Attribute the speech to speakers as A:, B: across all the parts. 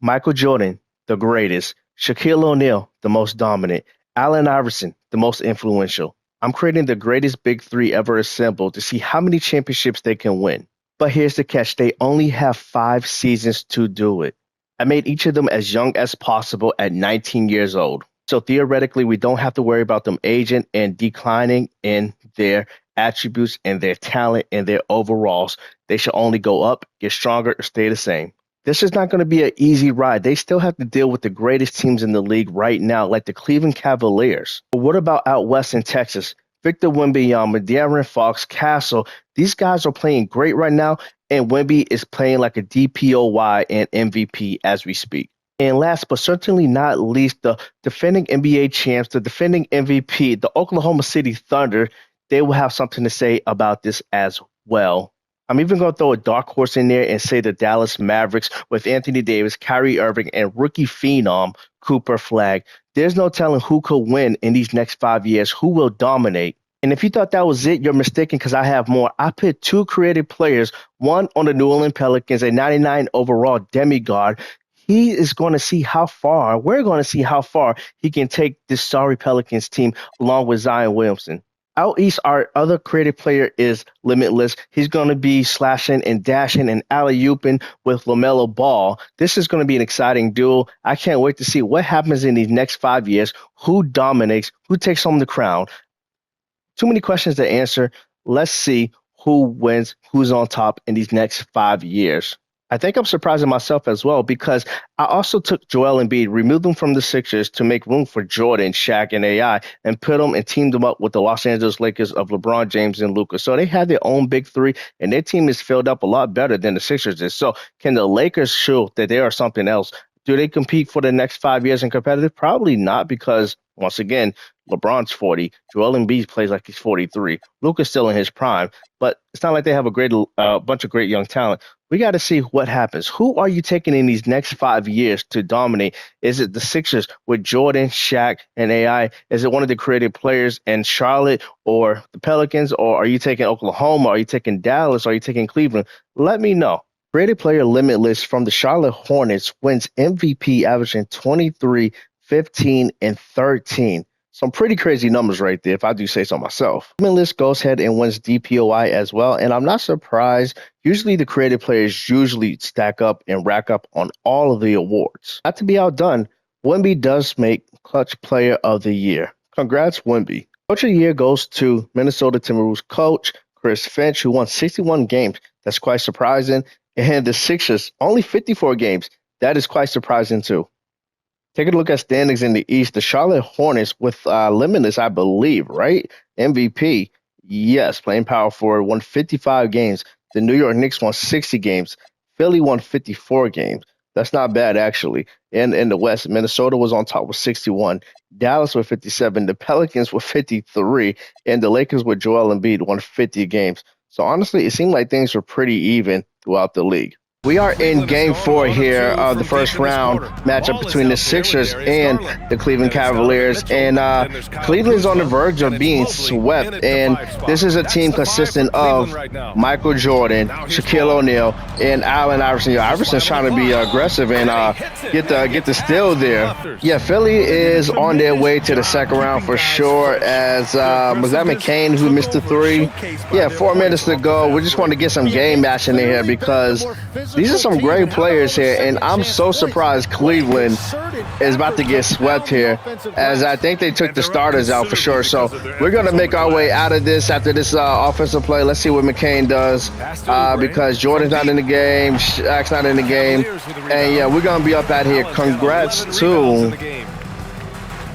A: Michael Jordan, the greatest. Shaquille O'Neal, the most dominant. Allen Iverson, the most influential. I'm creating the greatest big three ever assembled to see how many championships they can win. But here's the catch, they only have 5 seasons to do it. I made each of them as young as possible at 19 years old. So theoretically, we don't have to worry about them aging and declining in their attributes and their talent and their overalls. They should only go up, get stronger, or stay the same. This is not going to be an easy ride. They still have to deal with the greatest teams in the league right now, like the Cleveland Cavaliers. But what about out west in Texas? Victor Wembanyama, De'Aaron Fox, Castle. These guys are playing great right now, and Wemby is playing like a DPOY and MVP as we speak. And last but certainly not least, the defending NBA champs, the defending MVP, the Oklahoma City Thunder, they will have something to say about this as well. I'm even going to throw a dark horse in there and say the Dallas Mavericks with Anthony Davis, Kyrie Irving, and rookie phenom Cooper Flag. There's no telling who could win in these next 5 years, who will dominate. And if you thought that was it, you're mistaken because I have more. I put two creative players, one on the New Orleans Pelicans, a 99 overall demigod. He is going to see how far, we're going to see how far he can take this sorry Pelicans team along with Zion Williamson. Out east, our other creative player is Limitless. He's going to be slashing and dashing and alley-ooping with LaMelo Ball. This is going to be an exciting duel. I can't wait to see what happens in these next 5 years, who dominates, who takes home the crown. Too many questions to answer. Let's see who wins, who's on top in these next 5 years. I think I'm surprising myself as well because I also took Joel Embiid, removed him from the Sixers to make room for Jordan, Shaq, and AI, and put them and teamed them up with the Los Angeles Lakers of LeBron James and Luka. So they have their own big three, and their team is filled up a lot better than the Sixers is. So can the Lakers show that they are something else? Do they compete for the next 5 years in competitive? Probably not because, once again, LeBron's 40. Joel Embiid plays like he's 43. Luka's still in his prime, but it's not like they have a great bunch of great young talent. We got to see what happens. Who are you taking in these next 5 years to dominate? Is it the Sixers with Jordan, Shaq, and AI? Is it one of the creative players in Charlotte or the Pelicans? Or are you taking Oklahoma? Are you taking Dallas? Are you taking Cleveland? Let me know. Creative player Limitless from the Charlotte Hornets wins MVP averaging 23, 15, and 13. Some pretty crazy numbers right there, if I do say so myself. Limitless goes ahead and wins DPOI as well, and I'm not surprised. Usually the creative players usually stack up and rack up on all of the awards. Not to be outdone, Wemby does make Clutch Player of the Year. Congrats, Wemby. Coach of the Year goes to Minnesota Timberwolves coach Chris Finch, who won 61 games. That's quite surprising. And the Sixers, only 54 games. That is quite surprising, too. Taking a look at standings in the East, the Charlotte Hornets with Limitless, I believe, right? MVP, yes, playing power forward, won 55 games. The New York Knicks won 60 games. Philly won 54 games. That's not bad, actually. And in the West, Minnesota was on top with 61. Dallas with 57. The Pelicans with 53. And the Lakers with Joel Embiid won 50 games. So honestly, it seemed like things were pretty even throughout the league. We are in game 4 here of the first round matchup between the Sixers and the Cleveland Cavaliers. And Cleveland's on the verge of being swept. And this is a team consisting of Michael Jordan, Shaquille O'Neal, and Allen Iverson. Iverson's trying to be aggressive and get the steal there. Yeah, Philly is on their way to the second round for sure. As was that McCain who missed the three? Yeah, 4 minutes to go. We just want to get some game action in here because these are some great players here, and I'm so surprised Cleveland is about to get swept here, as I think they took the starters out for sure. So we're going to make our way out of this after this offensive play. Let's see what McCain does because Jordan's not in the game, Shaq's not in the game, and yeah, we're going to be up out here. Congrats to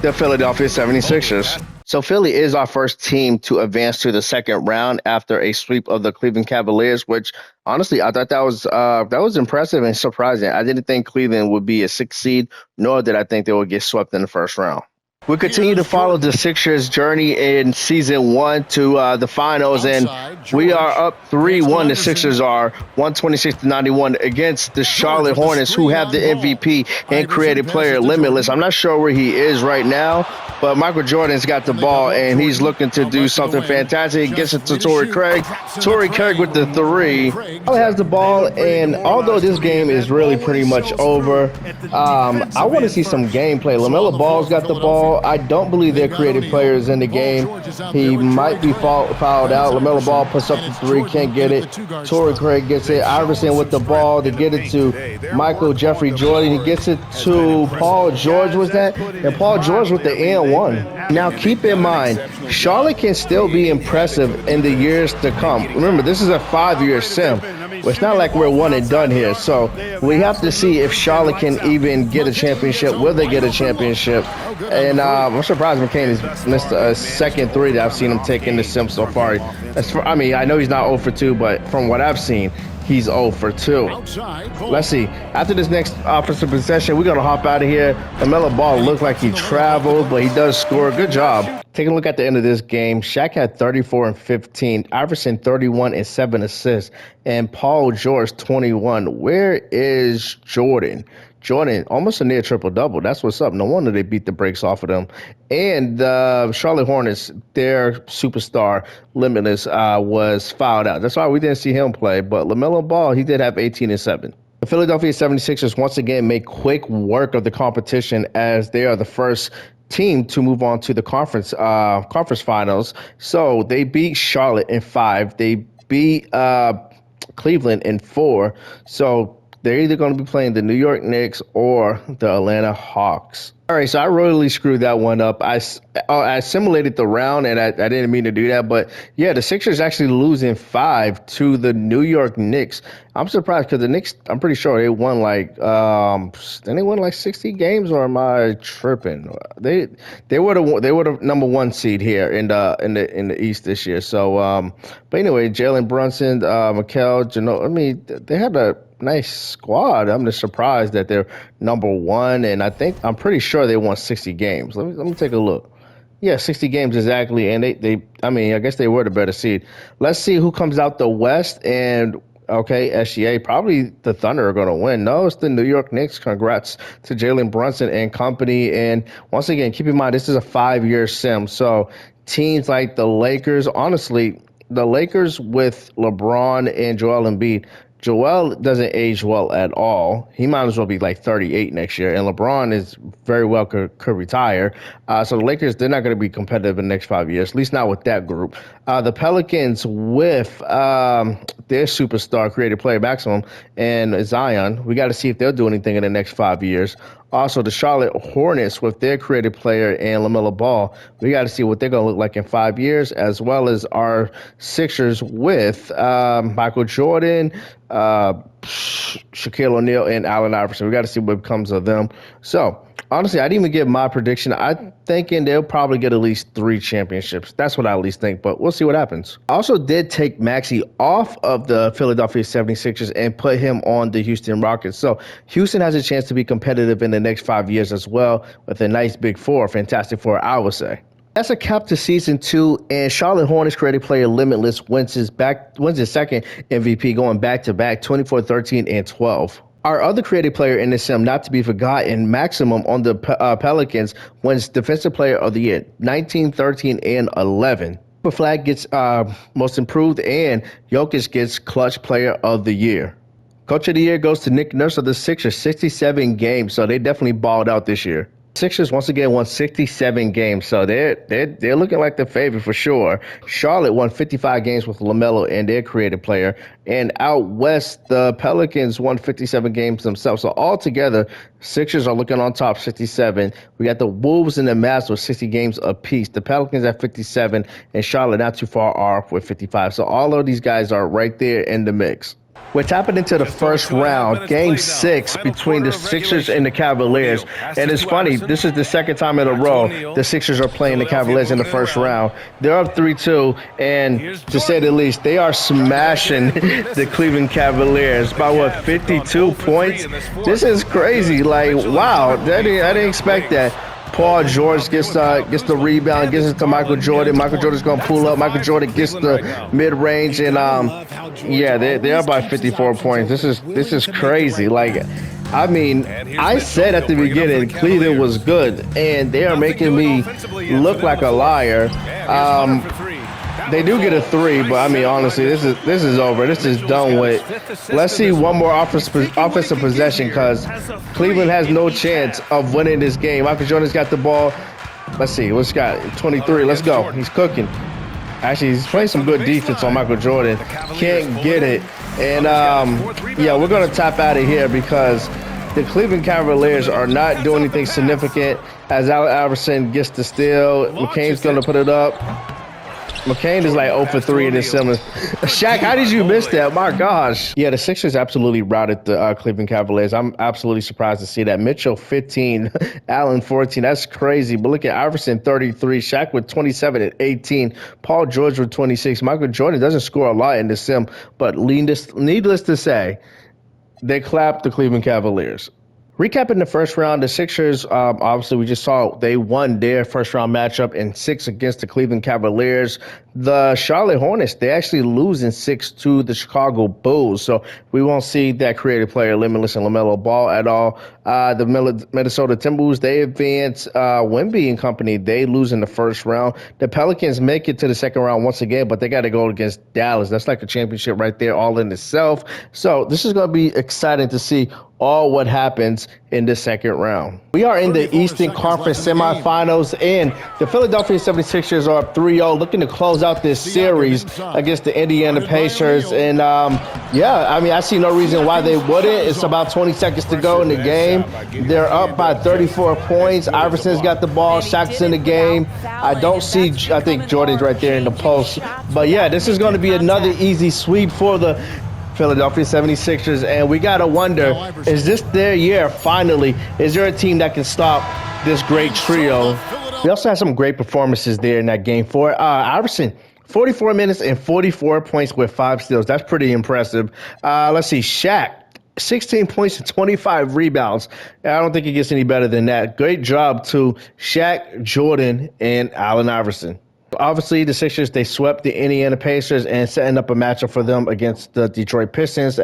A: the Philadelphia 76ers. So Philly is our first team to advance to the second round after a sweep of the Cleveland Cavaliers, which honestly I thought that was impressive and surprising. I didn't think Cleveland would be a 6th seed, nor did I think they would get swept in the first round. We continue to follow the Sixers' journey in season one to the finals, and we are up 3-1. The Sixers are 126-91 against the Charlotte Hornets, who have the MVP and creative player Limitless. I'm not sure where he is right now, but Michael Jordan's got the ball, and he's looking to do something fantastic. He gets it to Torrey Craig. Torrey Craig with the three. Charlotte has the ball, and although this game is really pretty much over, I want to see some gameplay. LaMelo Ball's got the ball. I don't believe they're creative players in the game. He might be fouled out. LaMelo Ball puts up the three, can't get it. Torrey Craig gets it. Iverson with the ball to get it to Michael Jeffrey Jordan. He gets it to Paul George, was that? And Paul George with the and one. Now keep in mind, Charlotte can still be impressive in the years to come. Remember, this is a 5-year sim. It's not like we're one and done here. So we have to see if Charlotte can even get a championship. Will they get a championship? And I'm surprised McCain has missed a second three that I've seen him take in the sim so far. I mean, I know he's not 0 for 2, but from what I've seen, he's 0 for 2. Let's see. After this next offensive possession, we're going to hop out of here. LaMelo Ball looked like he traveled, but he does score. Good job. Taking a look at the end of this game, Shaq had 34 and 15, Iverson 31 and 7 assists, and Paul George 21. Where is Jordan? Jordan, almost a near triple-double. That's what's up. No wonder they beat the brakes off of them. And the Charlotte Hornets, their superstar, Limitless, was fouled out. That's why we didn't see him play. But LaMelo Ball, he did have 18 and 7. The Philadelphia 76ers once again make quick work of the competition as they are the first team to move on to the conference finals. So they beat Charlotte in 5. They beat Cleveland in 4. So they're either going to be playing the New York Knicks or the Atlanta Hawks. All right, so I royally screwed that one up. I simulated the round, and I didn't mean to do that. But, yeah, the Sixers actually losing 5 to the New York Knicks. I'm surprised because the Knicks, I'm pretty sure they won like then they won like 60 games, or am I tripping? They were the number 1 seed here in the East this year. So, but anyway, Jalen Brunson, Mikal, I mean, they had a nice squad. I'm just surprised that they're number 1, and I'm pretty sure they won 60 games. Let me take a look. Yeah, 60 games exactly, and I mean, I guess they were the better seed. Let's see who comes out the West, and okay, SGA, probably the Thunder are going to win. No, it's the New York Knicks. Congrats to Jalen Brunson and company. And once again, keep in mind, this is a 5-year sim, so teams like the Lakers, honestly, the Lakers with LeBron and Joel Embiid, Joel doesn't age well at all. He might as well be like 38 next year. And LeBron is very well could retire. So the Lakers, they're not going to be competitive in the next 5 years, at least not with that group. The Pelicans with their superstar creative player maximum and Zion, we got to see if they'll do anything in the next 5 years. Also, the Charlotte Hornets with their creative player and LaMelo Ball, we got to see what they're going to look like in 5 years, as well as our Sixers with Michael Jordan, Shaquille O'Neal, and Allen Iverson. We got to see what becomes of them. So, honestly, I didn't even give my prediction. I'm thinking they'll probably get at least 3 championships. That's what I at least think, but we'll see what happens. I also did take Maxey off of the Philadelphia 76ers and put him on the Houston Rockets. So Houston has a chance to be competitive in the next 5 years as well with a nice big 4, fantastic 4, I would say. That's a cap to season 2, and Charlotte Hornets creative player Limitless wins his second MVP, going back-to-back, 24, 13, and 12. Our other creative player in the sim, not to be forgotten, Maximum on the Pelicans, wins Defensive Player of the Year, 19, 13, and 11. Cooper Flag gets Most Improved, and Jokic gets Clutch Player of the Year. Coach of the Year goes to Nick Nurse of the Sixers, 67 games, so they definitely balled out this year. Sixers once again won 67 games, so they're looking like the favorite for sure. Charlotte won 55 games with LaMelo and their creative player, and out west the Pelicans won 57 games themselves. So altogether, Sixers are looking on top, 67. We got the Wolves and the Mavs with 60 games apiece. The Pelicans at 57, and Charlotte not too far off with 55. So all of these guys are right there in the mix. We're tapping into the first round, game 6 between the Sixers and the Cavaliers. And it's funny, this is the second time in a row the Sixers are playing the Cavaliers in the first round. They're up 3-2, and to say the least, they are smashing the Cleveland Cavaliers by, 52 points? This is crazy. Like, wow, I didn't expect that. Paul George gets the rebound, gets it to Michael Jordan. Michael Jordan's gonna pull up. Michael Jordan gets the mid range, and yeah, they're by 54 points. This is crazy. Like, I mean, I said at the beginning Cleveland was good, and they are making me look like a liar. They do get a 3, but I mean, honestly, this is over. This is done with. Let's see one more offensive possession, because Cleveland has no chance of winning this game. Michael Jordan's got the ball. Let's see, what's got 23. Let's go. He's cooking. Actually, he's playing some good defense on Michael Jordan. Can't get it. And yeah, we're gonna tap out of here because the Cleveland Cavaliers are not doing anything significant. As Allen Iverson gets the steal, McCain's gonna put it up. McCain is like 0 for 3 in this summer. Shaq, how did you miss that? My gosh. Yeah, the Sixers absolutely routed the Cleveland Cavaliers. I'm absolutely surprised to see that. Mitchell, 15. Allen, 14. That's crazy. But look at Iverson, 33. Shaq with 27 and 18. Paul George with 26. Michael Jordan doesn't score a lot in this sim, but needless to say, they clapped the Cleveland Cavaliers. Recapping the first round, the Sixers, obviously we just saw they won their first round matchup in 6 against the Cleveland Cavaliers. The Charlotte Hornets, they actually lose in 6 to the Chicago Bulls. So we won't see that creative player Limitless and LaMelo Ball at all. The Minnesota Timberwolves, they advance. Wemby and company, they lose in the first round. The Pelicans make it to the second round once again, but they got to go against Dallas. That's like a championship right there all in itself. So this is going to be exciting to see all what happens in the second round. We are in the Eastern Conference semifinals, and the Philadelphia 76ers are up 3-0, looking to close out this series against the Indiana Pacers. And yeah, I mean, I see no reason why they wouldn't. It's about 20 seconds to go in the game. They're up by 34 points. Iverson's got the ball. Shaq's in the game. I think Jordan's right there in the post. But yeah, this is going to be another easy sweep for the Philadelphia 76ers, and we got to wonder, is this their year finally? Is there a team that can stop this great trio? We also had some great performances there in that game. For Iverson, 44 minutes and 44 points with 5 steals. That's pretty impressive. Let's see, Shaq, 16 points and 25 rebounds. I don't think it gets any better than that. Great job to Shaq, Jordan, and Allen Iverson. Obviously, the Sixers, they swept the Indiana Pacers and setting up a matchup for them against the Detroit Pistons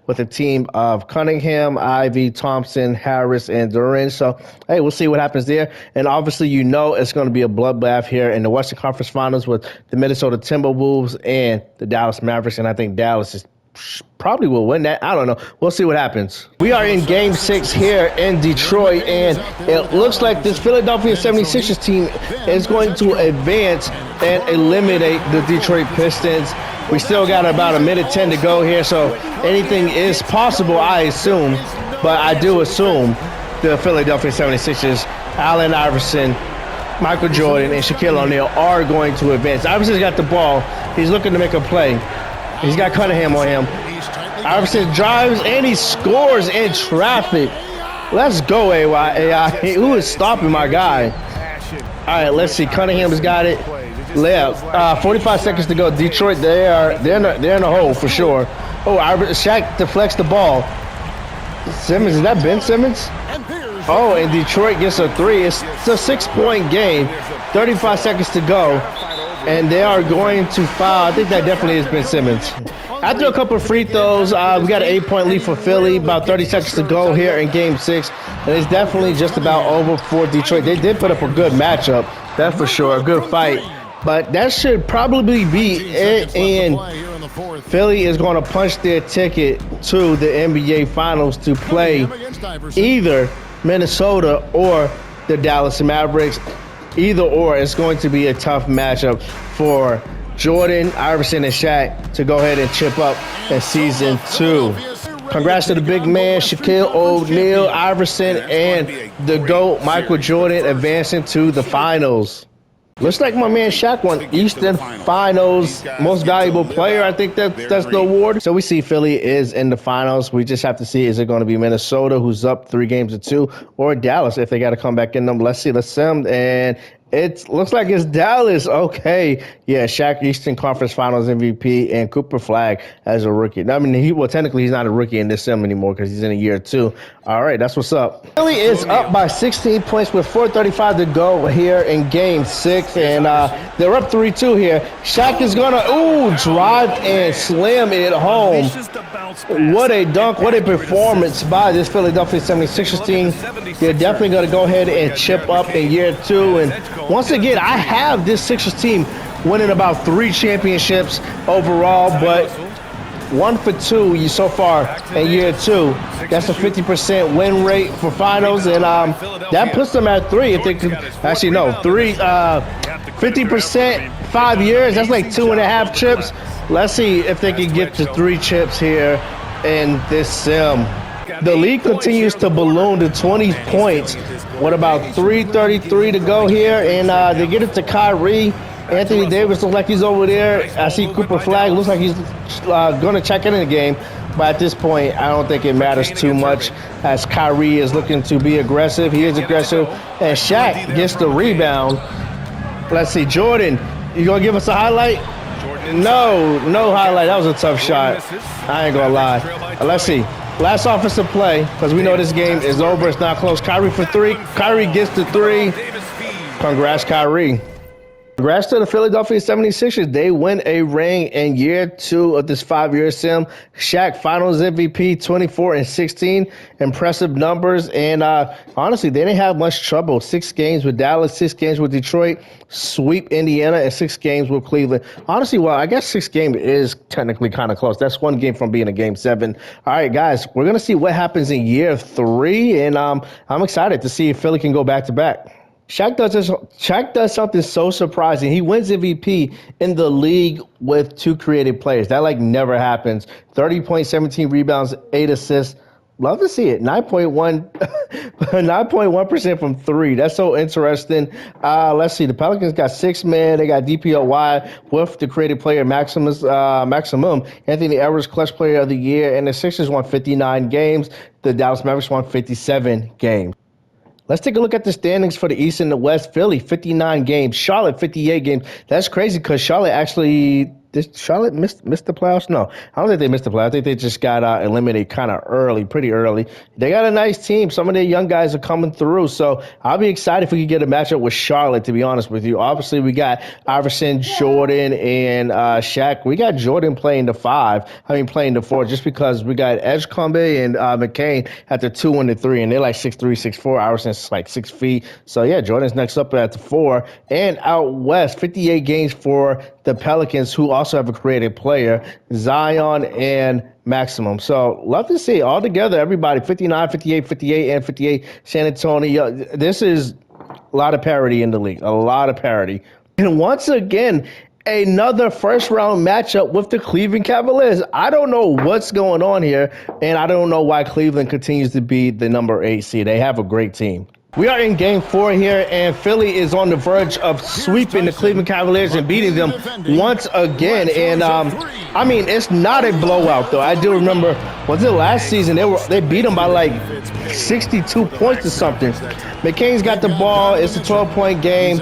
A: with a team of Cunningham, Ivy, Thompson, Harris, and Duran. So, hey, we'll see what happens there. And obviously, you know it's going to be a bloodbath here in the Western Conference Finals with the Minnesota Timberwolves and the Dallas Mavericks. And I think Dallas is probably will win that. I don't know. We'll see what happens. We are in Game 6 here in Detroit, and it looks like this Philadelphia 76ers team is going to advance and eliminate the Detroit Pistons. We still got about 1:10 to go here, so anything is possible, I assume. But I do assume the Philadelphia 76ers, Allen Iverson, Michael Jordan, and Shaquille O'Neal are going to advance. Iverson's got the ball. He's looking to make a play. He's got Cunningham on him. Iverson drives and he scores in traffic. Let's go, AI. Who is stopping my guy? All right, let's see. Cunningham's got it. Layup. 45 seconds to go. Detroit, they're in the hole for sure. Oh, Shaq deflects the ball. Simmons, is that Ben Simmons? Oh, and Detroit gets a 3. It's a 6-point game. 35 seconds to go. And they are going to foul. I think that definitely is Ben Simmons. After a couple of free throws, we got an 8-point lead for Philly. About 30 seconds to go here in Game 6. And it's definitely just about over for Detroit. They did put up a good matchup. That's for sure. A good fight. But that should probably be it. And Philly is going to punch their ticket to the NBA Finals to play either Minnesota or the Dallas Mavericks. Either or, it's going to be a tough matchup for Jordan, Iverson, and Shaq to go ahead and chip up in Season 2. Congrats to the big man, Shaquille O'Neal, Iverson, and the GOAT, Michael Jordan, advancing to the finals. Looks like my man Shaq won Eastern Finals Most Valuable Player. I think that's the award. So we see Philly is in the finals. We just have to see, is it going to be Minnesota, who's up 3-2, or Dallas if they got to come back in them. Let's see. Let's see them. And It looks like it's Dallas. Okay. Yeah, Shaq Eastern Conference Finals MVP and Cooper Flag as a rookie. I mean, technically he's not a rookie in this sim anymore because he's in a year two. All right, that's what's up. Philly is up by 16 points with 4:35 to go here in game six, and they're up 3-2 here. Shaq is going to, drive and slam it home. What a dunk, what a performance by this Philadelphia 76ers team. They're definitely going to go ahead and chip up in year two. And once again, I have this Sixers team winning about 3 championships overall, but 1 for 2 so far in year two. That's a 50% win rate for finals, and that puts them at 3. If they could, actually no, 50%, 5 years. That's like 2.5 chips. Let's see if they can get to 3 chips here in this sim. The lead continues to balloon to 20 points with about 3:33 to go here, and they get it to Kyrie. Anthony Davis looks like he's over there. I see Cooper Flag looks like he's going to check in the game. But at this point, I don't think it matters too much as Kyrie is looking to be aggressive. He is aggressive. And Shaq gets the rebound. Let's see. Jordan, you going to give us a highlight? No highlight. That was a tough shot. I ain't going to lie. Let's see. Last offensive play, because we know this game is over. It's not close. Kyrie for 3. Kyrie gets the 3. Congrats, Kyrie. Congrats to the Philadelphia 76ers. They win a ring in year 2 of this 5-year sim. Shaq Finals MVP, 24 and 16. Impressive numbers. And honestly, they didn't have much trouble. 6 games with Dallas, 6 games with Detroit, sweep Indiana, and 6 games with Cleveland. Honestly, well, I guess 6 games is technically kind of close. That's 1 game from being a game 7. All right, guys, we're going to see what happens in year 3. And I'm excited to see if Philly can go back-to-back. Shaq does something so surprising. He wins MVP in the league with 2 creative players. That never happens. 30 points, 17 rebounds, 8 assists. Love to see it. 9.1% from 3. That's so interesting. Let's see. The Pelicans got 6 men. They got DPOY with the creative player maximum. Anthony Edwards, clutch player of the year. And the Sixers won 59 games. The Dallas Mavericks won 57 games. Let's take a look at the standings for the East and the West. Philly, 59 games. Charlotte, 58 games. That's crazy because Charlotte actually Did Charlotte miss the playoffs? No, I don't think they missed the playoffs. I think they just got eliminated kind of early, pretty early. They got a nice team. Some of their young guys are coming through. So I'll be excited if we could get a matchup with Charlotte, to be honest with you. Obviously, we got Iverson, Jordan, and Shaq. We got Jordan playing the 5. Playing the 4, just because we got Edgecombe and McCain at the 2 and the 3, and they're like 6'3", 6'4". Iverson's like 6 feet. So, yeah, Jordan's next up at the 4. And out west, 58 games for the Pelicans, who also have a creative player, Zion and Maximum. So love to see all together, everybody, 59, 58, 58, and 58, San Antonio. This is a lot of parity in the league, a lot of parity. And once again, another first-round matchup with the Cleveland Cavaliers. I don't know what's going on here, and I don't know why Cleveland continues to be the number 8 seed. They have a great team. We are in game 4 here, and Philly is on the verge of sweeping the Cleveland Cavaliers and beating them once again. And, it's not a blowout, though. I do remember, was it last season? They beat them by like 62 points or something. McCain's got the ball. It's a 12-point game.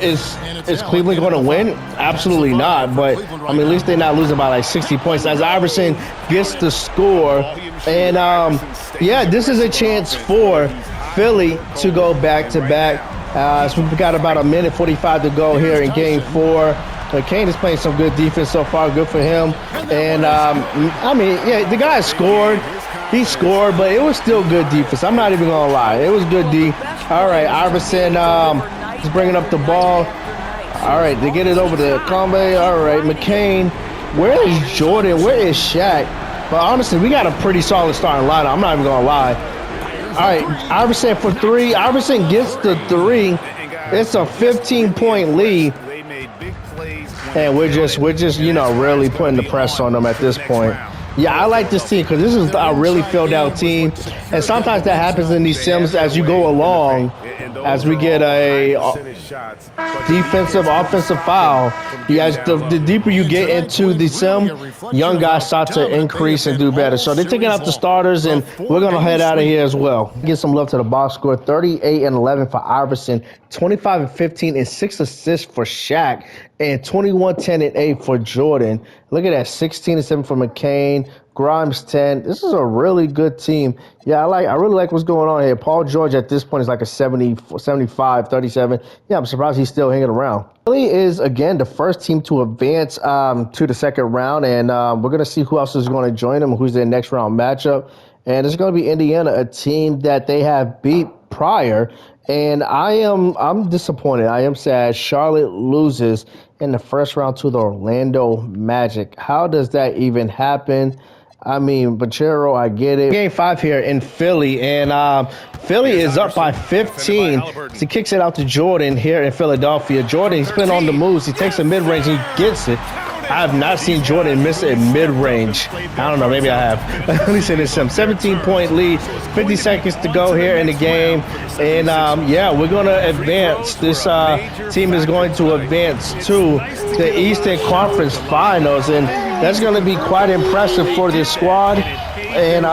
A: Is Cleveland going to win? Absolutely not. But, at least they're not losing by like 60 points as Iverson gets the score. And, this is a chance for Philly to go back-to-back. So we've got about a minute 45 to go here in game 4. Kane is playing some good defense so far. Good for him. And, the guy scored. He scored, but it was still good defense. I'm not even going to lie. It was good D. All right, Iverson is bringing up the ball. All right, they get it over to Combe. All right, McCain. Where is Jordan? Where is Shaq? But honestly, we got a pretty solid starting lineup. I'm not even going to lie. All right, Iverson for 3. Iverson gets the 3. It's a 15-point lead. And we're just really putting the press on them at this point. Yeah, I like this team because this is a really filled-out team. And sometimes that happens in these sims as you go along, as we get a defensive, offensive foul. The deeper you get into the sim, young guys start to increase and do better. So they're taking out the starters, and we're going to head out of here as well. Give some love to the box score. 38 and 11 for Iverson, 25 and 15 and 6 assists for Shaq, and 21, 10 and 8 for Jordan. Look at that, 16 and 7 for McCain. Grimes 10. This is a really good team. Yeah, I really like what's going on here. Paul George at this point is like a 70, 75, 37. Yeah, I'm surprised he's still hanging around. Philly is, again, the first team to advance to the second round, and we're going to see who else is going to join them, who's their next round matchup. And it's going to be Indiana, a team that they have beat prior. And I'm disappointed. I am sad. Charlotte loses in the first round to the Orlando Magic. How does that even happen? I mean, Bachero, I get it. Game 5 here in Philly, and Philly is up by 15. He kicks it out to Jordan here in Philadelphia. Jordan, he's been on the moves. He takes a mid-range, he gets it. I have not seen Jordan miss a mid-range. I don't know, maybe I have. Let me say this, 17-point lead, 50 seconds to go here in the game. And, yeah, we're going to advance. This team is going to advance to the Eastern Conference Finals, and that's going to be quite impressive for this squad. And,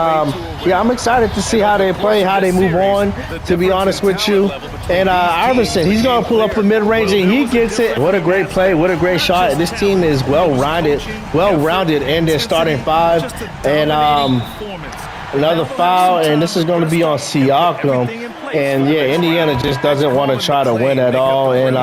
A: yeah, I'm excited to see how they play, how they move on, to be honest with you. And Iverson, he's going to pull up a mid-range, and he gets it. What a great play. What a great shot. This team is well-rounded in their starting five. And another foul, and this is going to be on Siakam. And, yeah, Indiana just doesn't want to try to win at all. And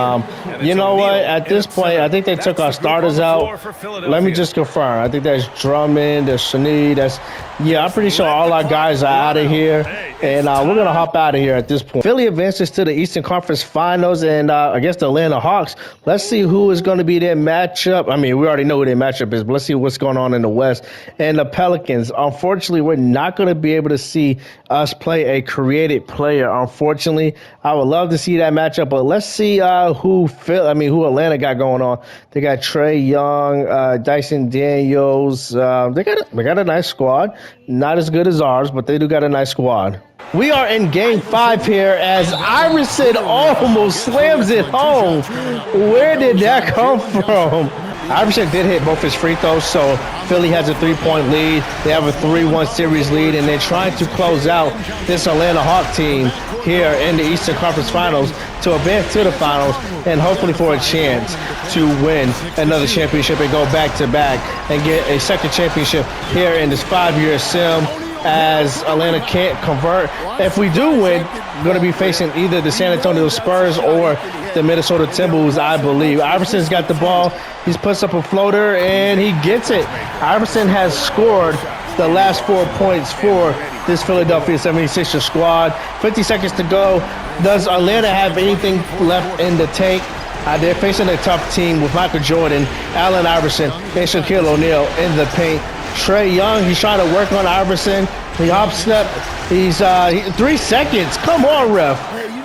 A: you know what? At this point, I think they took our starters out. Let me just confirm. I think that's Drummond, there's Shani, yeah, I'm pretty sure all our guys are out of here. And we're going to hop out of here at this point. Philly advances to the Eastern Conference Finals and against the Atlanta Hawks. Let's see who is going to be their matchup. I mean, we already know who their matchup is, but let's see what's going on in the West. And the Pelicans, unfortunately, we're not going to be able to see us play a created player. Unfortunately, I would love to see that matchup, but let's see who Atlanta got going on. They got Trae Young, Dyson Daniels. They got a nice squad. Not as good as ours, but they do got a nice squad. We are in game 5 here as Iverson almost slams it home. Where did that come from? Iverson did hit both his free throws, so Philly has a 3-point lead. They have a 3-1 series lead, and they're trying to close out this Atlanta Hawk team here in the Eastern Conference Finals to advance to the finals and hopefully for a chance to win another championship and go back-to-back and get a second championship here in this 5-year sim, as Atlanta can't convert. If we do win, we're going to be facing either the San Antonio Spurs or the Minnesota Timberwolves, I believe. Iverson's got the ball. He puts up a floater, and he gets it. Iverson has scored the last 4 points for this Philadelphia 76ers squad. 50 seconds to go. Does Atlanta have anything left in the tank? They're facing a tough team with Michael Jordan, Allen Iverson, and Shaquille O'Neal in the paint. Trae Young, he's trying to work on Iverson. He hop step. He's 3 seconds. Come on, ref.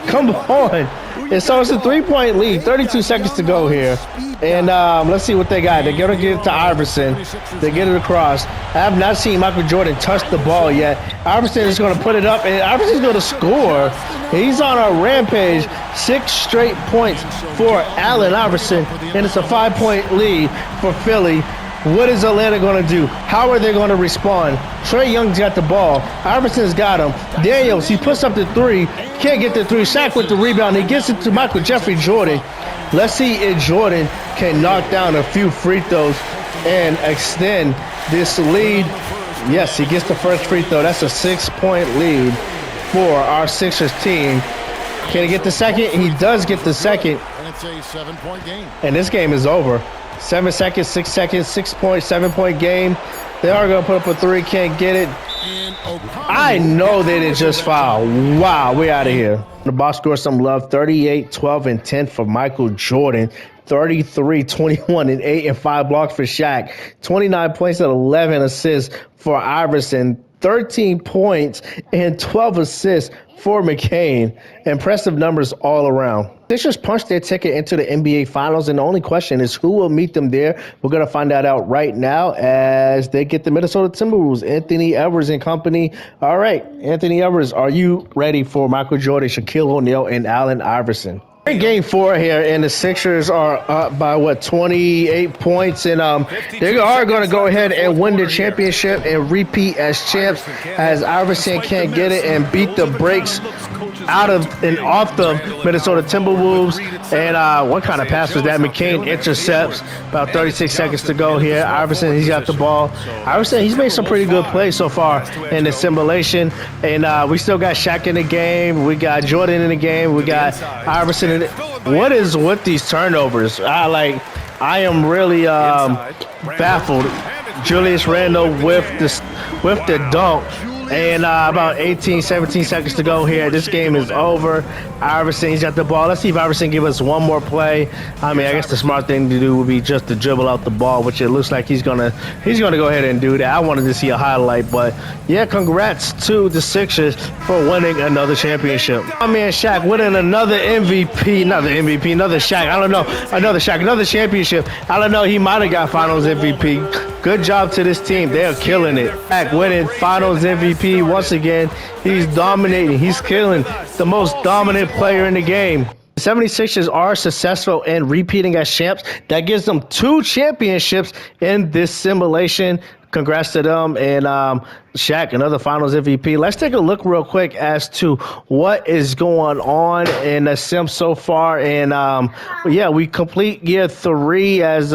A: Come on. And so it's a 3-point lead. 32 seconds to go here. And let's see what they got. They're going to get it to Iverson. They get it across. I have not seen Michael Jordan touch the ball yet. Iverson is going to put it up, and Iverson's going to score. He's on a rampage. 6 straight points for Allen Iverson, and it's a 5-point lead for Philly. What is Atlanta going to do? How are they going to respond? Trae Young's got the ball. Iverson's got him. Daniels, he puts up the 3. Can't get the 3. Shaq with the rebound. He gets it to Michael Jeffrey Jordan. Let's see if Jordan can knock down a few free throws and extend this lead. Yes, he gets the first free throw. That's a 6-point lead for our Sixers team. Can he get the second? He does get the second.
B: And it's a 7-point game.
A: And this game is over. 7 seconds, 6 seconds, 6-point, 7-point game. They are going to put up a 3, can't get it. I know they didn't just foul. Wow, we're out of here. The box scores some love. 38, 12, and 10 for Michael Jordan. 33, 21, and 8, and 5 blocks for Shaq. 29 points and 11 assists for Iverson. 13 points and 12 assists for McCain. Impressive numbers all around. Sixers punched their ticket into the NBA Finals, and the only question is who will meet them there. We're going to find that out right now as they get the Minnesota Timberwolves, Anthony Edwards and company. All right, Anthony Edwards, are you ready for Michael Jordan, Shaquille O'Neal, and Allen Iverson? In game 4 here, and the Sixers are up by 28 points, and they are going to go ahead and win the championship and repeat as champs, as Iverson can't get it and beat the brakes out of and off the Minnesota Timberwolves. And what kind of pass was that? McCain intercepts. About 36 seconds to go here. Iverson, he's got the ball. Iverson, he's made some pretty good plays so far in the simulation. And we still got Shaq in the game. We got Jordan in the game. We got Iverson in it. What is with these turnovers? I am really baffled. Julius Randle with the dunk. And about 18, 17 seconds to go here. This game is over. Iverson, he's got the ball. Let's see if Iverson give us one more play. I guess the smart thing to do would be just to dribble out the ball, which it looks like he's gonna go ahead and do that. I wanted to see a highlight, but yeah, congrats to the Sixers for winning another championship. My man Shaq winning another MVP, another Shaq. I don't know, another Shaq, another championship. I don't know. He might have got Finals MVP. Good job to this team. They are killing it. Shaq winning Finals MVP once again. He's dominating. He's killing. The most dominant player in the game. The 76ers are successful in repeating as champs. That gives them 2 championships in this simulation. Congrats to them. And Shaq, another Finals MVP. Let's take a look real quick as to what is going on in the sim so far. And yeah, we complete year 3 as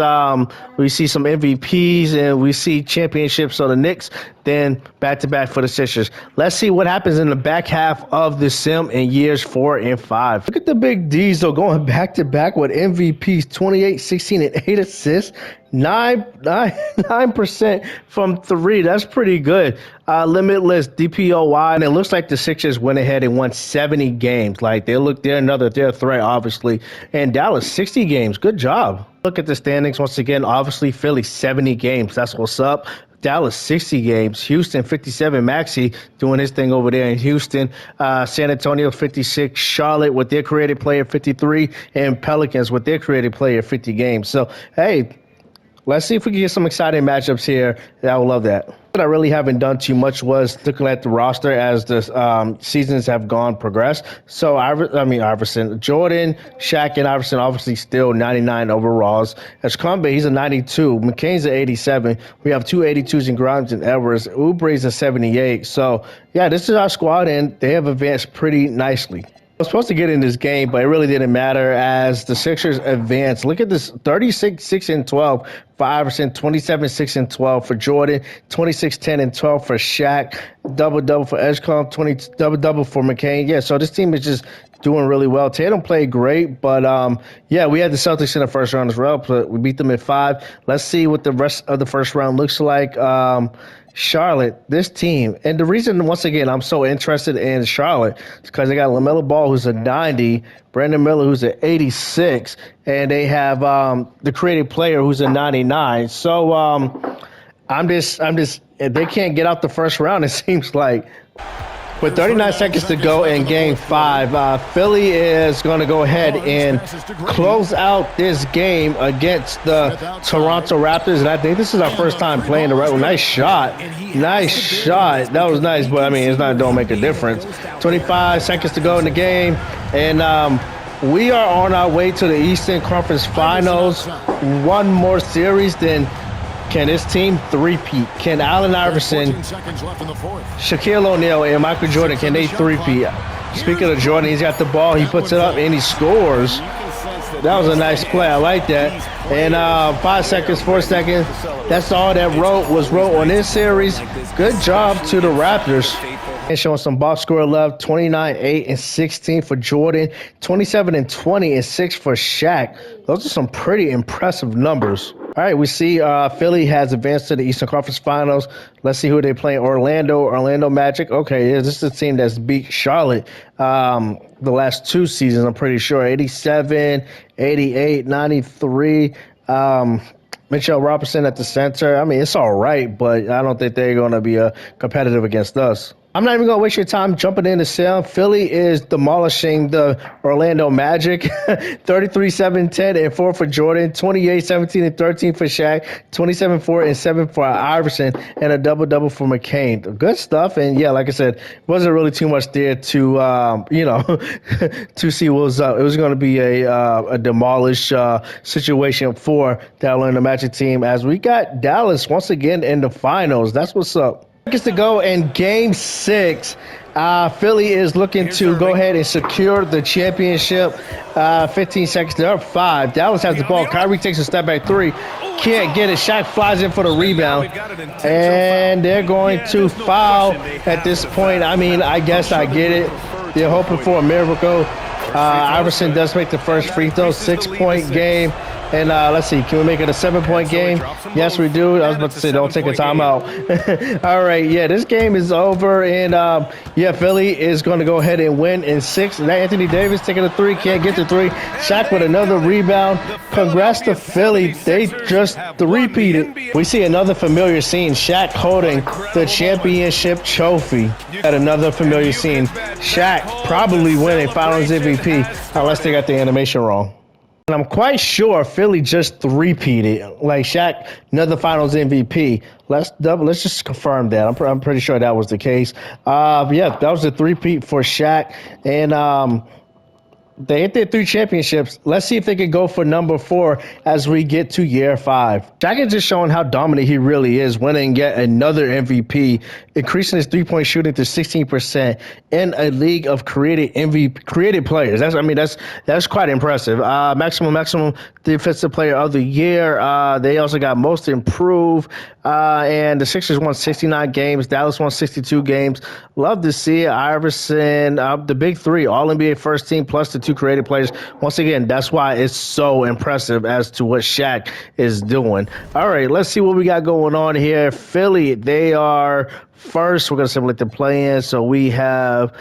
A: we see some MVPs and we see championships on the Knicks. Then back-to-back for the Sixers. Let's see what happens in the back half of the sim in years 4 and 5. Look at the big D's, though, going back-to-back with MVPs, 28, 16, and 8 assists. 9% from 3. That's pretty good. Limitless DPOY, and it looks like the Sixers went ahead and won 70 games. Like they're a threat, obviously. And Dallas 60 games. Good job. Look at the standings once again. Obviously, Philly 70 games. That's what's up. Dallas 60 games. Houston 57. Maxey doing his thing over there in Houston. San Antonio 56. Charlotte with their creative player 53, and Pelicans with their creative player 50 games. So hey. Let's see if we can get some exciting matchups here. I would love that. What I really haven't done too much was looking at the roster as the seasons have progressed. So, Iverson, Jordan, Shaq, and Iverson obviously still 99 overalls. As Kumbe, he's a 92. McCain's an 87. We have 2 82s in Grimes and Edwards. Oubre's a 78. So, yeah, this is our squad, and they have advanced pretty nicely. I was supposed to get in this game, but it really didn't matter as the Sixers advanced. Look at this, 36, 6, and 12 for Iverson, 27, 6, and 12 for Jordan, 26, 10, and 12 for Shaq, double-double for Edgecombe, double-double for McCain. Yeah, so this team is just doing really well. Tatum played great, but yeah, we had the Celtics in the first round as well, but we beat them at 5. Let's see what the rest of the first round looks like. Charlotte, this team, and the reason, once again, I'm so interested in Charlotte is because they got LaMelo Ball, who's a 90, Brandon Miller, who's an 86, and they have the creative player, who's a 99. So I'm just, they can't get out the first round, it seems like. With 39 seconds to go in Game 5, Philly is going to go ahead and close out this game against the Toronto Raptors. And I think this is our first time playing the Raptors. Nice shot. Nice shot. That was nice, but, don't make a difference. 25 seconds to go in the game. And we are on our way to the Eastern Conference Finals. One more series, then can this team three-peat? Can Allen Iverson, Shaquille O'Neal, and Michael Jordan, can they three-peat? Speaking of Jordan, he's got the ball. He puts it up, and he scores. That was a nice play. I like that. And 5 seconds, 4 seconds. That's all that was wrote on this series. Good job to the Raptors. And showing some box score love, 29, 8, and 16 for Jordan, 27 and 20 and 6 for Shaq. Those are some pretty impressive numbers. All right, we see Philly has advanced to the Eastern Conference Finals. Let's see who they play. Orlando Magic. Okay, this is the team that's beat Charlotte the last 2 seasons, I'm pretty sure. 87, 88, 93. Mitchell Robinson at the center. It's all right, but I don't think they're going to be competitive against us. I'm not even going to waste your time jumping into Sam. Philly is demolishing the Orlando Magic. 33-7-10 and 4 for Jordan, 28-17 and 13 for Shaq, 27-4 and 7 for Iverson, and a double-double for McCain. Good stuff. And yeah, like I said, wasn't really too much there to, to see what was up. It was going to be a demolished situation for the Orlando Magic team as we got Dallas once again in the finals. That's what's up. Seconds to go in Game 6. Philly is looking to go ahead and secure the championship. 15 seconds. They're up 5. Dallas has the ball. Kyrie takes a step back 3. Can't get it. Shaq flies in for the rebound. And they're going to foul at this point. I mean, I guess I get it. They're hoping for a miracle. Iverson does make the first free throw. 6-point game. And let's see, can we make it a 7-point game? Yes, we do. I was about to say, don't take a timeout. All right, yeah, this game is over. And, yeah, Philly is going to go ahead and win in 6. And Anthony Davis taking a 3, can't get the 3. Shaq with another rebound. Congrats to Philly. They just repeated. We see another familiar scene. Shaq holding the championship trophy. At another familiar scene. Shaq probably winning Finals MVP, unless they got the animation wrong. And I'm quite sure Philly just three-peated. Like Shaq, another Finals MVP. Let's just confirm that. I'm pretty sure that was the case. Yeah, that was a three-peat for Shaq, and they hit their 3 championships. Let's see if they can go for number 4 as we get to year 5. Shaq is just showing how dominant he really is, winning yet another MVP, increasing his three-point shooting to 16% in a league of created players. That's quite impressive. Maximum defensive player of the year. They also got most improved. And the Sixers won 69 games. Dallas won 62 games. Love to see it. Iverson, the big 3, all NBA first team plus the 2 creative players. Once again, that's why it's so impressive as to what Shaq is doing. All right, let's see what we got going on here. Philly, they are first. We're going to simulate the play-in. So we have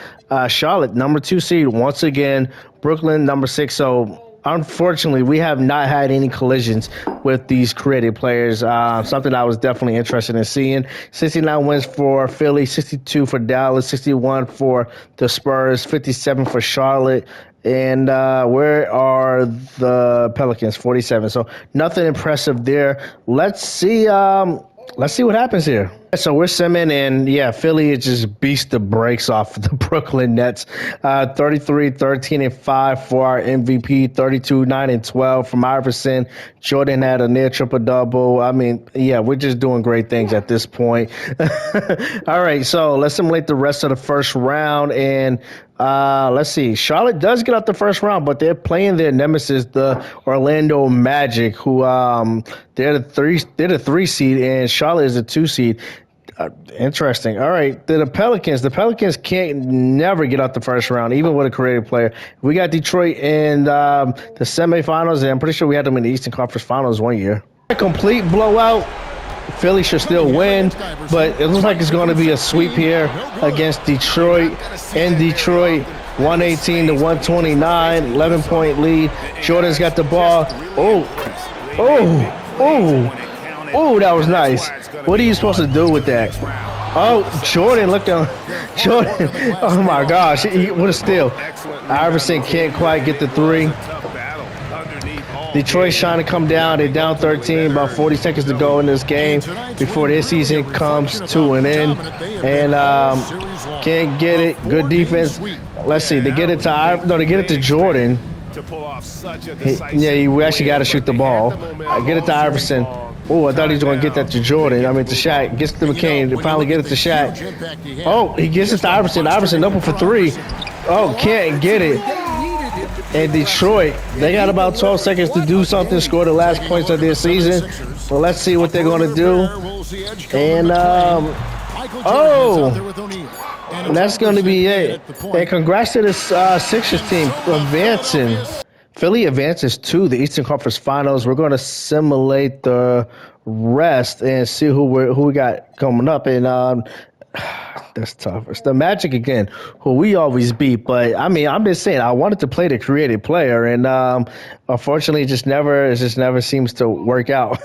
A: Charlotte, number 2 seed, once again. Brooklyn, number 6. So unfortunately, we have not had any collisions with these creative players. Something I was definitely interested in seeing. 69 wins for Philly, 62 for Dallas, 61 for the Spurs, 57 for Charlotte. And where are the Pelicans? 47. So nothing impressive there. Let's see what happens here. So we're simming, and yeah, Philly is just beast the brakes off the Brooklyn Nets. 33, 13, and 5 for our MVP. 32, 9, and 12 from Iverson. Jordan had a near triple double. I mean, yeah, we're just doing great things at this point. All right, so let's simulate the rest of the first round, and let's see. Charlotte does get out the first round, but they're playing their nemesis, the Orlando Magic, who they're the 3 seed, and Charlotte is a 2 seed. Interesting. All right, the Pelicans. The Pelicans can't never get out the first round, even with a creative player. We got Detroit in the semifinals, and I'm pretty sure we had them in the Eastern Conference Finals one year. A complete blowout. Philly should still win, but it looks like it's going to be a sweep here against Detroit. In Detroit, 118 to 129, 11-point lead. Jordan's got the ball. Oh, that was nice. What are you supposed to do with that? Oh, Jordan, look down. Jordan, oh my gosh, what a steal. Iverson can't quite get the 3. Detroit's trying to come down. They're down 13, about 40 seconds to go in this game before their season comes to an end. And can't get it. Good defense. Let's see. They get it to Jordan. We actually got to shoot the ball. Get it to Iverson. Oh, I thought he was going to get that to Jordan. I mean, to Shaq. Gets to McCain. They finally get it to Shaq. Oh, he gets it to Iverson. Iverson open for 3. Oh, can't get it. And Detroit, they got about 12 seconds to do something, score the last points of their season. Well, let's see what they're going to do. And, and that's going to be it. And congrats to this Sixers team advancing. Philly advances to the Eastern Conference Finals. We're going to simulate the rest and see who we got coming up. And that's tough. It's the Magic again, who we always beat. But I mean, I'm just saying, I wanted to play the creative player, and unfortunately, it just never seems to work out.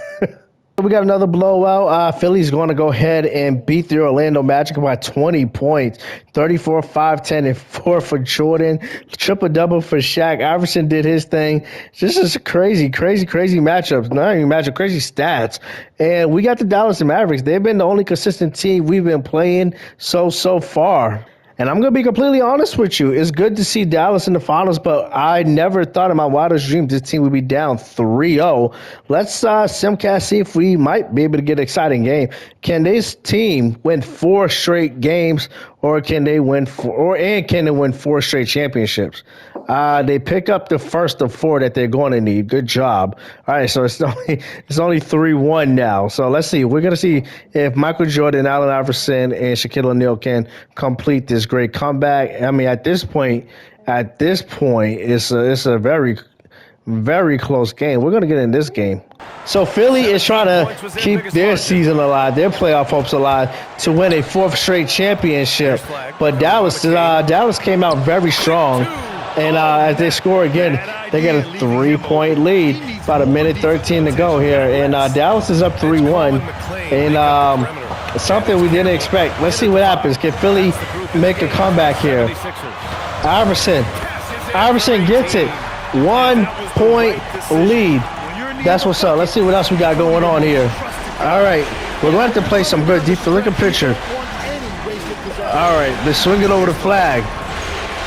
A: We got another blowout. Philly's going to go ahead and beat the Orlando Magic by 20 points. 34, 5, 10, and 4 for Jordan. Triple-double for Shaq. Iverson did his thing. This is crazy matchups. Not even matchup, crazy stats. And we got the Dallas Mavericks. They've been the only consistent team we've been playing so far. And I'm going to be completely honest with you. It's good to see Dallas in the finals, but I never thought in my wildest dreams this team would be down 3-0. Let's simcast see if we might be able to get an exciting game. Can this team win 4 straight games, or can they win four straight championships? They pick up the first of 4 that they're going to need. Good job. All right, so it's only 3-1 now. So let's see. We're gonna see if Michael Jordan, Allen Iverson, and Shaquille O'Neal can complete this great comeback. I mean, at this point, it's a very close game. We're gonna get in this game. So Philly is trying to keep their season alive, their playoff hopes alive, to win a 4th straight championship. But Dallas came out very strong. And as they score again, they get a 3-point lead. About a minute 13 to go here. And Dallas is up 3-1. And something we didn't expect. Let's see what happens. Can Philly make a comeback here? Iverson gets it. 1-point lead. That's what's up. Let's see what else we got going on here. All right. We're going to have to play some good defense. Look at the picture. All right. They swing it over the flag.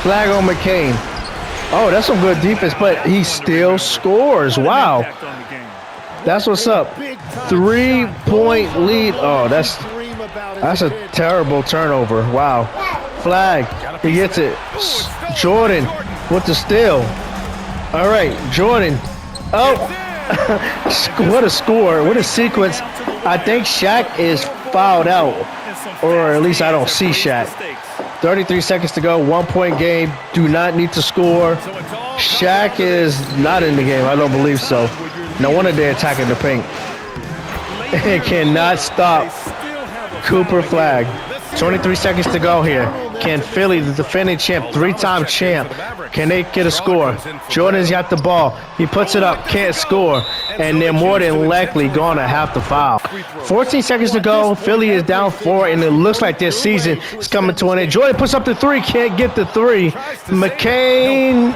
A: Flag on McCain. Oh, that's some good defense, but he still scores. Wow. That's what's up. 3-point lead. Oh, that's a terrible turnover. Wow. Flag. He gets it. Jordan with the steal. All right, Jordan. Oh, what a score. What a sequence. I think Shaq is fouled out, or at least I don't see Shaq. 33 seconds to go, 1-point game. Do not need to score. Shaq is not in the game. I don't believe so. No wonder they're attacking the paint. It cannot stop Cooper Flag. 23 seconds to go here. Can Philly, the defending champ, 3-time champ, can they get a score? Jordan's got the ball. He puts it up, can't score, and they're more than likely going to have to foul. 14 seconds to go. Philly is down 4, and it looks like this season is coming to an end. Jordan puts up the 3, can't get the 3. McCain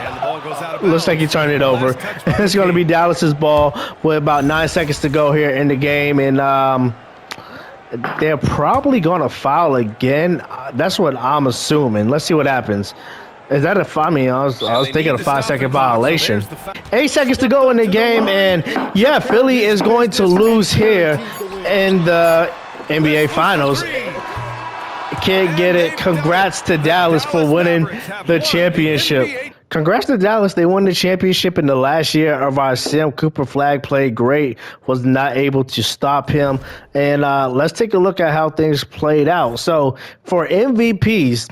A: looks like he turned it over. It's going to be Dallas's ball with about 9 seconds to go here in the game, and they're probably going to foul again. That's what I'm assuming. Let's see what happens. Is that a foul? I mean, I was thinking a 5-second violation. 8 seconds to go in the game, and yeah, Philly is going to lose here in the NBA Finals. Can't get it. Congrats to Dallas for winning the championship. Congrats to Dallas. They won the championship in the last year of our sim. Cooper Flag played great, was not able to stop him. And let's take a look at how things played out. So for MVPs,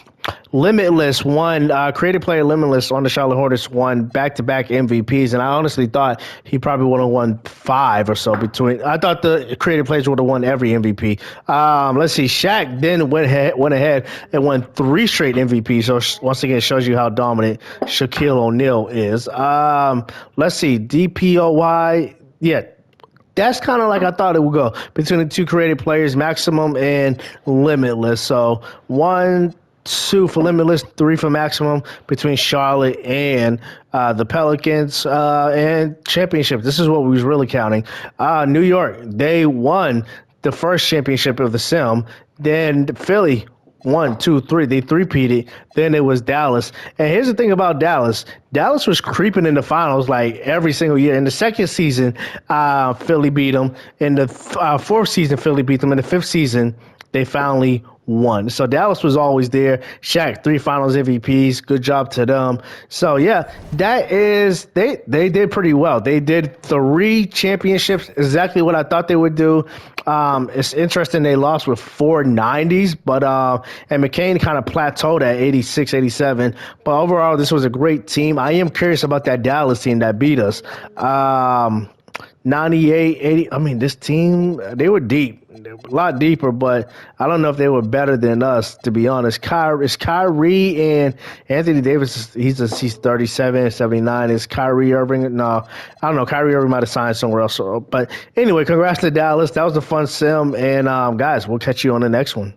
A: Limitless won, creative player Limitless on the Charlotte Hornets won back-to-back MVPs, and I honestly thought he probably would have won 5 or so between. I thought the creative players would have won every MVP. Let's see, Shaq then went ahead and won 3 straight MVPs, so once again, it shows you how dominant Shaquille O'Neal is. Let's see, DPOY, yeah. That's kind of like I thought it would go between the 2 creative players, Maximum and Limitless. So 1, 2 for Limitless, 3 for Maximum between Charlotte and the Pelicans and championship. This is what we was really counting. New York, they won the first championship of the Sim. Then Philly, 1, 2, 3. They three-peated. Then it was Dallas. And here's the thing about Dallas. Dallas was creeping in the finals like every single year. In the second season, Philly beat them. In the 4th season, Philly beat them. In the 5th season, they finally won. So Dallas was always there. Shaq, 3 finals MVPs. Good job to them. So yeah, that is, they did pretty well. They did 3 championships, exactly what I thought they would do. It's interesting they lost with 4 90s, but and McCain kind of plateaued at 86, 87. But overall, this was a great team. I am curious about that Dallas team that beat us. 98, 80. I mean, this team, they were deep. They were a lot deeper, but I don't know if they were better than us, to be honest. It's Kyrie and Anthony Davis. He's 37, 79. Is Kyrie Irving? No, I don't know. Kyrie Irving might have signed somewhere else. But anyway, congrats to Dallas. That was a fun sim. And guys, we'll catch you on the next one.